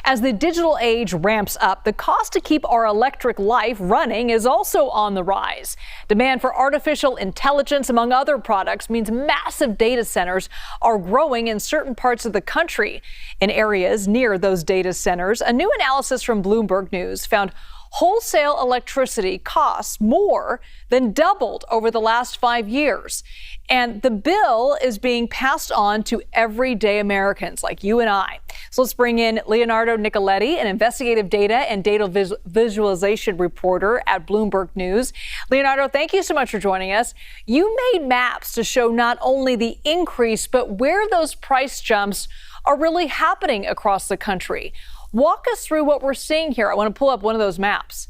As the digital age ramps up, the cost to keep our electric life running is also on the rise. Demand for artificial intelligence, among other products, means massive data centers are growing in certain parts of the country. In areas near those data centers, a new analysis from Bloomberg News found wholesale electricity costs more than doubled over the last 5 years. And the bill is being passed on to everyday Americans like you and I. So let's bring in Leonardo Nicoletti, an investigative data and data visualization reporter at Bloomberg News. Leonardo, thank you so much for joining us. You made maps to show not only the increase, but where those price jumps are really happening across the country. Walk us through what we're seeing here. I want to pull up one of those maps.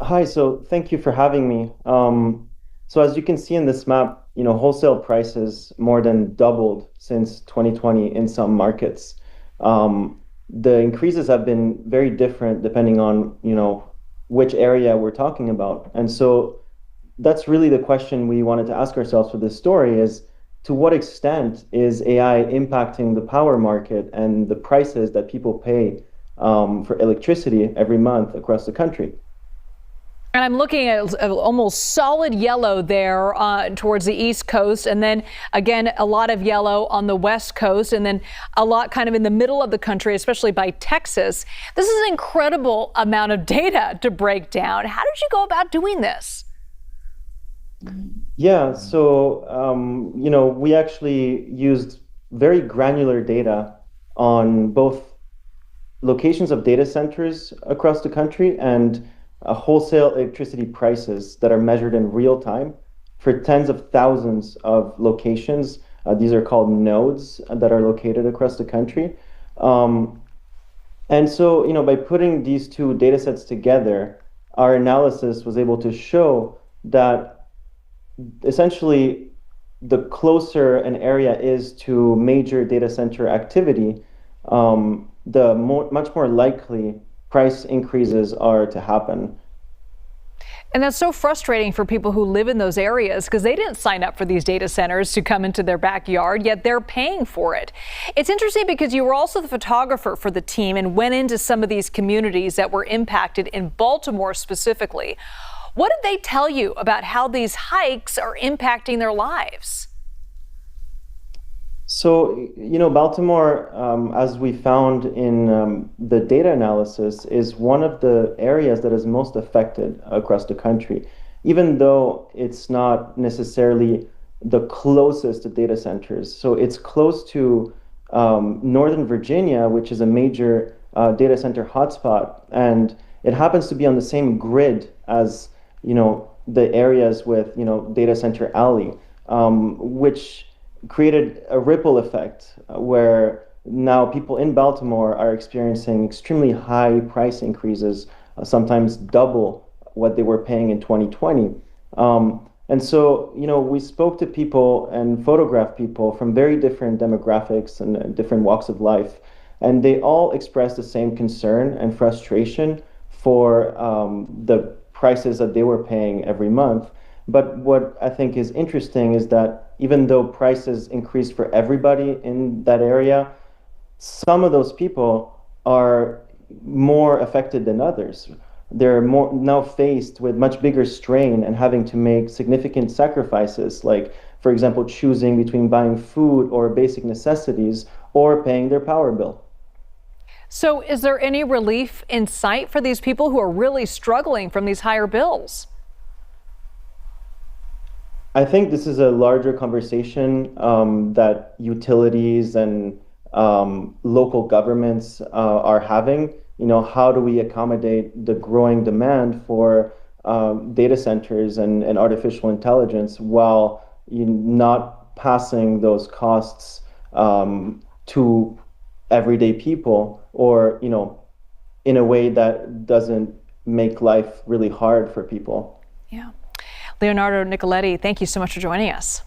Hi, so thank you for having me. So as you can see in this map, wholesale prices more than doubled since 2020 in some markets. The increases have been very different depending on, which area we're talking about. And so that's really the question we wanted to ask ourselves for this story is, to what extent is AI impacting the power market and the prices that people pay for electricity every month across the country? And I'm looking at almost solid yellow there towards the East Coast, and then again a lot of yellow on the West Coast, and then a lot kind of in the middle of the country, especially by Texas. This is an incredible amount of data to break down. How did you go about doing this? Yeah, so we actually used very granular data on both locations of data centers across the country and wholesale electricity prices that are measured in real time for tens of thousands of locations. These are called nodes that are located across the country. And so, by putting these two data sets together, our analysis was able to show that essentially the closer an area is to major data center activity, much more likely price increases are to happen. And that's so frustrating for people who live in those areas because they didn't sign up for these data centers to come into their backyard, yet they're paying for it. It's interesting because you were also the photographer for the team and went into some of these communities that were impacted in Baltimore specifically. What did they tell you about how these hikes are impacting their lives? So, Baltimore, as we found in the data analysis, is one of the areas that is most affected across the country, even though it's not necessarily the closest to data centers. So it's close to Northern Virginia, which is a major data center hotspot, and it happens to be on the same grid as the areas with Data Center Alley, which created a ripple effect where now people in Baltimore are experiencing extremely high price increases, sometimes double what they were paying in 2020. And so, we spoke to people and photographed people from very different demographics and different walks of life, and they all expressed the same concern and frustration for the prices that they were paying every month. But what I think is interesting is that even though prices increased for everybody in that area, some of those people are more affected than others. They're more now faced with much bigger strain and having to make significant sacrifices, like, for example, choosing between buying food or basic necessities or paying their power bill. So is there any relief in sight for these people who are really struggling from these higher bills? I think this is a larger conversation that utilities and local governments are having. How do we accommodate the growing demand for data centers and artificial intelligence while not passing those costs to everyday people, or in a way that doesn't make life really hard for people? Yeah. Leonardo Nicoletti, thank you so much for joining us.